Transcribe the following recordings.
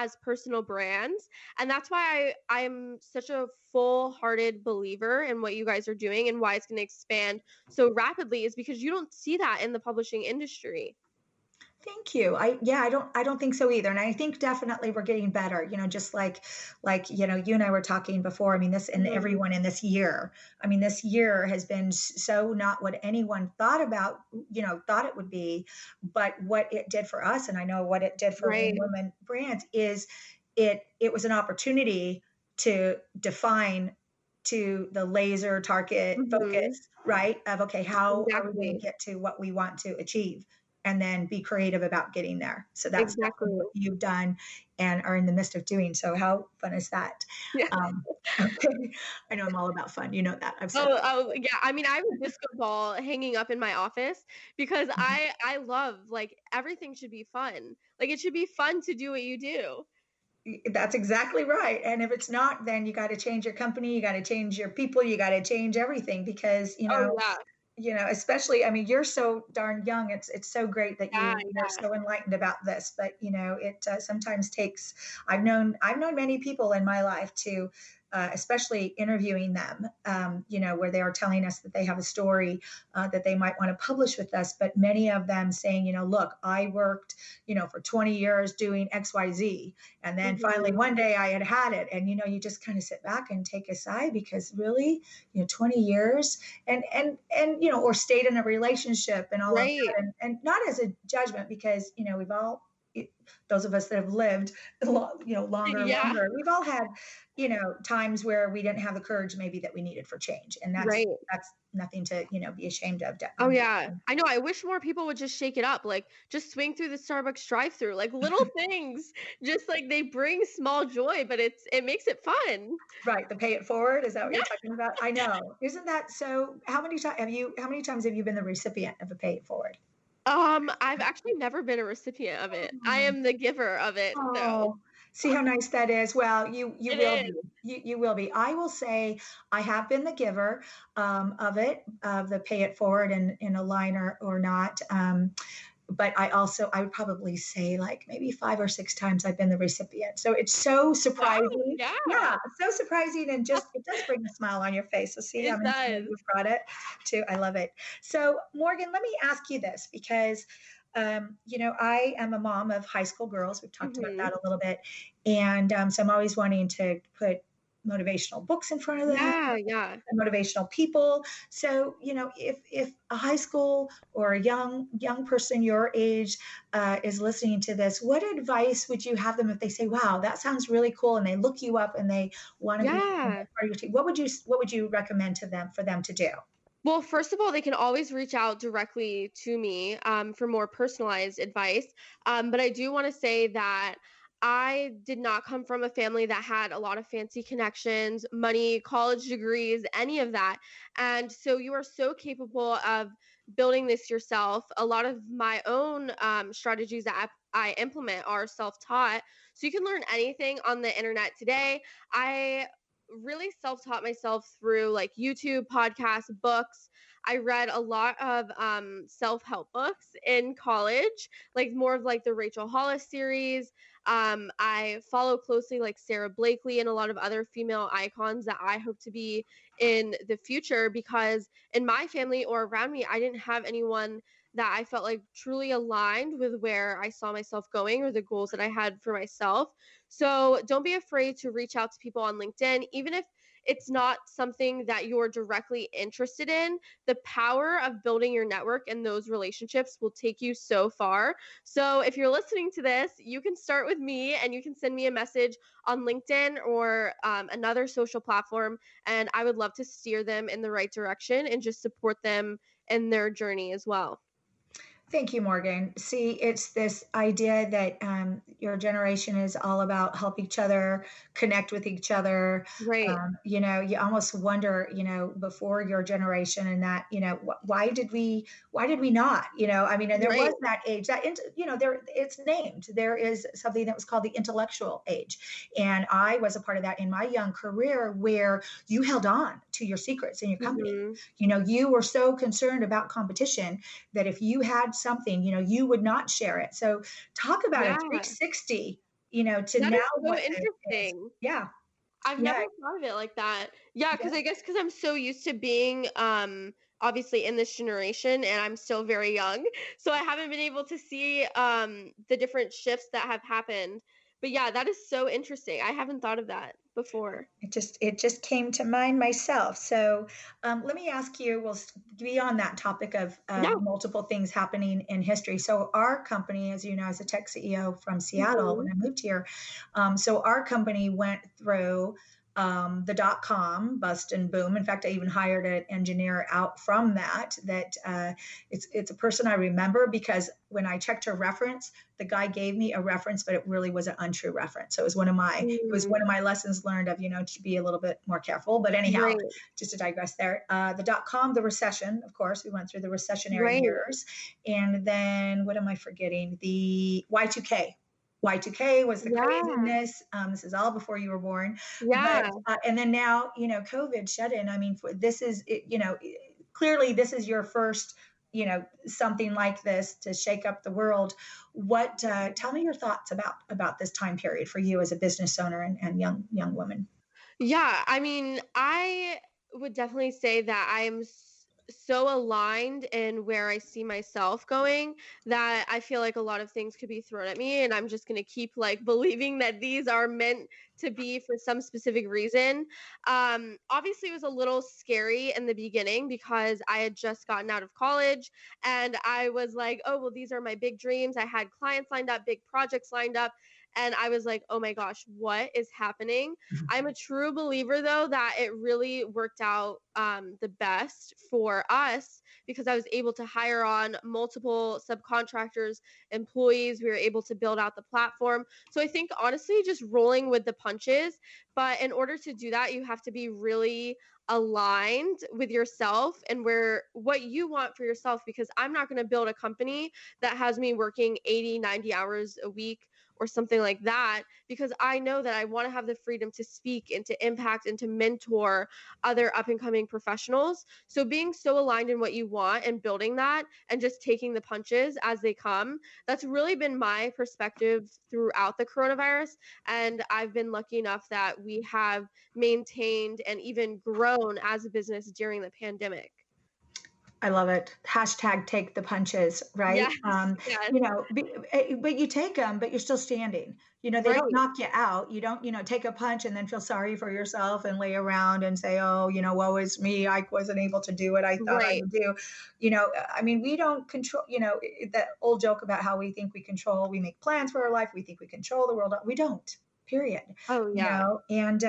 as personal brands. And that's why I'm such a full-hearted believer in what you guys are doing and why it's going to expand so rapidly is because you don't see that in the publishing industry. Thank you. I don't think so either. And I think definitely we're getting better, just you and I were talking before. I mean, this and Mhm. everyone in this year. I mean, this year has been so not what anyone thought about, thought it would be, but what it did for us, and I know what it did for Right. women brands is it was an opportunity to define to the laser target Mhm. focus, right? Of okay, how are we going to Exactly. get to what we want to achieve? And then be creative about getting there. So that's definitely Exactly. what you've done and are in the midst of doing. So how fun is that? Yeah. Okay. I know I'm all about fun. You know that. I've said Oh, yeah. I mean, I have a disco ball hanging up in my office because that. I love, like, everything should be fun. Like, it should be fun to do what you do. That's exactly right. And if it's not, then you got to change your company, you got to change your people, you got to change everything because, Oh, yeah. especially, I mean, you're so darn young. It's so great that Yeah, you're yeah. so enlightened about this. But it sometimes takes. I've known many people in my life to, especially interviewing them, where they are telling us that they have a story that they might want to publish with us. But many of them saying, look, I worked, for 20 years doing X, Y, Z, and then finally Mhm. one day I had it, and you just kind of sit back and take a sigh because really, 20 years or stayed in a relationship and all of Right. that and not as a judgment because we've all those of us that have lived Yeah. longer, we've all had times where we didn't have the courage maybe that we needed for change, and that's Right. that's nothing to be ashamed of. Oh, yeah. I know, I wish more people would just shake it up, like, just swing through the Starbucks drive-through, like, little things, just, like, they bring small joy, but it makes it fun. Right, the pay it forward, is that what Yeah. you're talking about? I know, isn't that so? How many times have you been the recipient of a pay it forward? I've actually never been a recipient of it. I am the giver of it, so Oh, see how nice that is? Well, you it will is. be. You will be. I will say I have been the giver of it, of the pay it forward in a line or not. But I would probably say like maybe 5 or 6 times I've been the recipient. So it's so Wow, surprising. yeah. Yeah, so surprising and just it does bring a smile on your face. So see, It does. you've got it too. I love it. So Morgan, let me ask you this because I am a mom of high school girls. We've talked about Mhm. that a little bit. And so I'm always wanting to put motivational books in front of them, Yeah, yeah. motivational people. So, if a high school or a young person your age is listening to this, what advice would you have them if they say, "Wow, that sounds really cool," and they look you up and they want to be Yeah. part of your team? What would you recommend to them for them to do? Well, first of all, they can always reach out directly to me for more personalized advice. But I do want to say that I did not come from a family that had a lot of fancy connections, money, college degrees, any of that. And so you are so capable of building this yourself. A lot of my own strategies that I implement are self taught. So you can learn anything on the internet today. I really self-taught myself through like YouTube, podcasts, books. I read a lot of self-help books in college, like more of like the Rachel Hollis series. I follow closely like Sarah Blakely and a lot of other female icons that I hope to be in the future because in my family or around me, I didn't have anyone that I felt like truly aligned with where I saw myself going or the goals that I had for myself. So don't be afraid to reach out to people on LinkedIn, even if it's not something that you're directly interested in. The power of building your network and those relationships will take you so far. So if you're listening to this, you can start with me and you can send me a message on LinkedIn or another social platform. And I would love to steer them in the right direction and just support them in their journey as well. Thank you, Morgan. See, it's this idea that your generation is all about help each other, connect with each other. Right. You almost wonder, before your generation, and that, why did we not? I mean, and there Right. was that age that, there it's named. There is something that was called the intellectual age, and I was a part of that in my young career, where you held on to your secrets in your company. Hmm. You were so concerned about competition that if you had something, you would not share it. So talk about a Yeah. 360 to That now is so what it is. interesting. Yeah. I've never Yeah. thought of it like that. Yeah, Yeah. because I guess because 'cause I'm so used to being, obviously in this generation and I'm still very young, so I haven't been able to see, the different shifts that have happened. But yeah, that is so interesting. I haven't thought of that before. It just came to mind myself. So let me ask you. Well, be on that topic of Yeah. multiple things happening in history. So our company, as you know, as a tech CEO from Seattle when Mhm. I moved here, so our company went through the dot com bust and boom. In fact, I even hired an engineer out from that. It's a person I remember because when I checked her reference, the guy gave me a reference, but it really was an untrue reference. So it was one of Mm, my lessons learned of to be a little bit more careful. But anyhow, right, just to digress there, the dot com, the recession, of course, we went through the recessionary right. years, and then what am I forgetting? The Y2K. Y2K was the Yeah, craziness. This is all before you were born, but yeah. and then now COVID shut in. I mean, this is clearly this is your first something like this to shake up the world. What Tell me your thoughts about this time period for you as a business owner and young woman. Yeah, I mean, I would definitely say that so aligned in where I see myself going that I feel like a lot of things could be thrown at me and I'm just going to keep like believing that these are meant to be for some specific reason. Obviously it was a little scary in the beginning because I had just gotten out of college and I was like, "Oh, well these are my big dreams." I had clients lined up, big projects lined up, and I was like, "Oh my gosh, what is happening?" I'm a true believer though that it really worked out the best for us because I was able to hire on multiple subcontractors, employees. We were able to build out the platform. So I think honestly, just rolling with the punches. But in order to do that, you have to be really aligned with yourself and where what you want for yourself because I'm not going to build a company that has me working 80, 90 hours a week or something like that because I know that I want to have the freedom to speak and to impact and to mentor other up and coming professionals. So being so aligned in what you want and building that and just taking the punches as they come, that's really been my perspective throughout the coronavirus. And I've been lucky enough that we have maintained and even grown as a business during the pandemic. I love it. Hashtag take the punches, right? Yes, yes, But you take them, but you're still standing. They don't right, knock you out. You don't, take a punch and then feel sorry for yourself and lay around and say, oh, woe is me. I wasn't able to do what I thought I right. would do. I mean, we don't control, that old joke about how we think we control, we make plans for our life. We think we control the world. We don't, period. Oh, yeah, And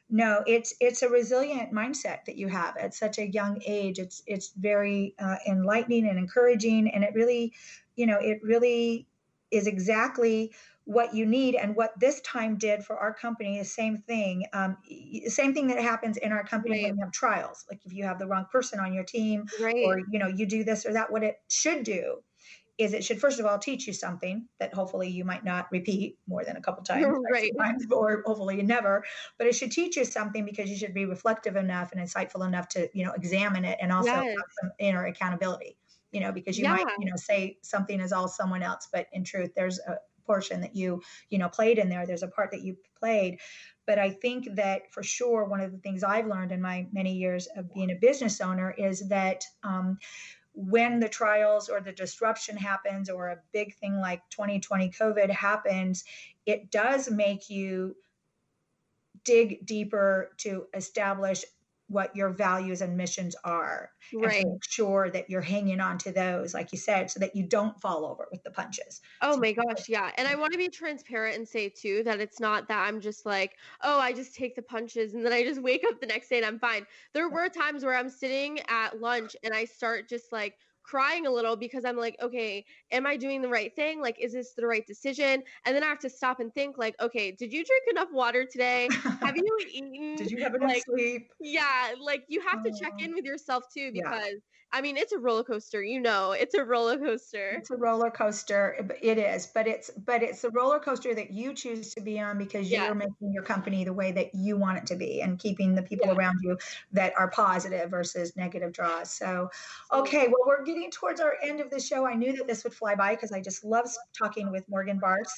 no, it's a resilient mindset that you have at such a young age. It's very enlightening and encouraging, and it really is exactly what you need and what this time did for our company. The same thing that happens in our company when right, we have trials. Like if you have the wrong person on your team, right, or you do this or that. What it should do is it should first of all teach you something that hopefully you might not repeat more than a couple times, right? right. Sometimes, or hopefully never. But it should teach you something because you should be reflective enough and insightful enough to examine it and also have Yes, some inner accountability. Because you might yeah, say something is all someone else, but in truth, there's a portion that you played in there. There's a part that you played. But I think that for sure, one of the things I've learned in my many years of being a business owner is that when the trials or the disruption happens or a big thing like 2020 COVID happens, it does make you dig deeper to establish what your values and missions are and to right. make sure that you're hanging on to those, like you said, so that you don't fall over with the punches. Oh So, my gosh, yeah, and I wanna be transparent and say too that it's not that I'm just like, "Oh, I just take the punches and then I just wake up the next day and I'm fine." There were times where I'm sitting at lunch and I start just, like, crying a little because I'm like, "Okay, am I doing the right thing? Like, is this the right decision?" And then I have to stop and think like, "Okay, did you drink enough water today? Have you eaten?" did you have enough Like sleep? yeah, like, you have to check Oh, in with yourself too yeah. because I mean, it's a roller coaster, it's a roller coaster. It's a roller coaster. It is, but it's a roller coaster that you choose to be on because Yeah, you're making your company the way that you want it to be and keeping the people yeah, around you that are positive versus negative draws. So, okay, absolutely. well, we're getting towards our end of the show. I knew that this would fly by because I just love talking with Morgan Bartz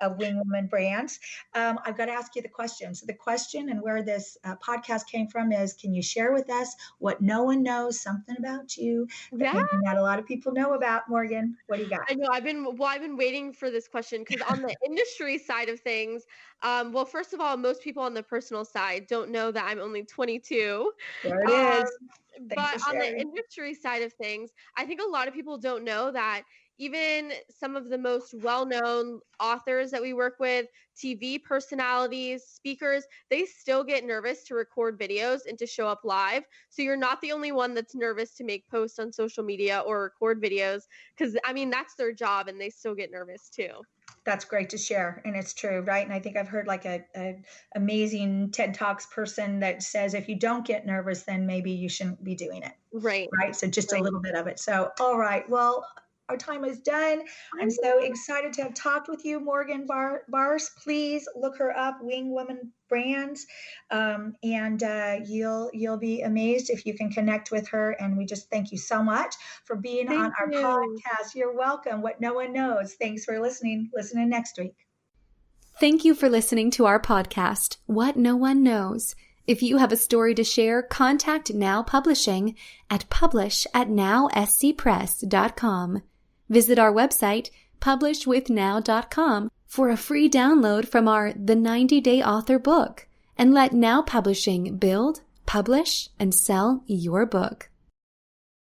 of Wing Woman Brands. I've got to ask you the question. So, the question and where this podcast came from is, can you share with us what no one knows, something about you that Yeah. maybe not a lot of people know about? Morgan, what do you got? I know I've been waiting for this question because on the industry side of things, well, first of all, most people on the personal side don't know that I'm only 22. There it Um, is. Thanks but for on the sharing. industry side of things, I think a lot of people don't know that even some of the most well-known authors that we work with, TV personalities, speakers, they still get nervous to record videos and to show up live. So you're not the only one that's nervous to make posts on social media or record videos because I mean that's their job and they still get nervous too. That's great to share, and it's true, right? And I think I've heard like a amazing TED Talks person that says if you don't get nervous, then maybe you shouldn't be doing it, Right. right? So just a Right. little bit of it. So, all right, well, our time is done. I I'm so know. excited to have talked with you, Morgan Bars. Please look her up, Wing Woman Brands, and you'll be amazed if you can connect with her. And we just thank you so much for being on Thank our you. podcast. You're welcome. What no one knows. Thanks for listening. Listen in next week. Thank you for listening to our podcast, What No One Knows. If you have a story to share, contact Now Publishing at publish@nowscpress.com. Visit our website, publishwithnow.com, for a free download from our The 90-Day Author book, and let Now Publishing build, publish, and sell your book.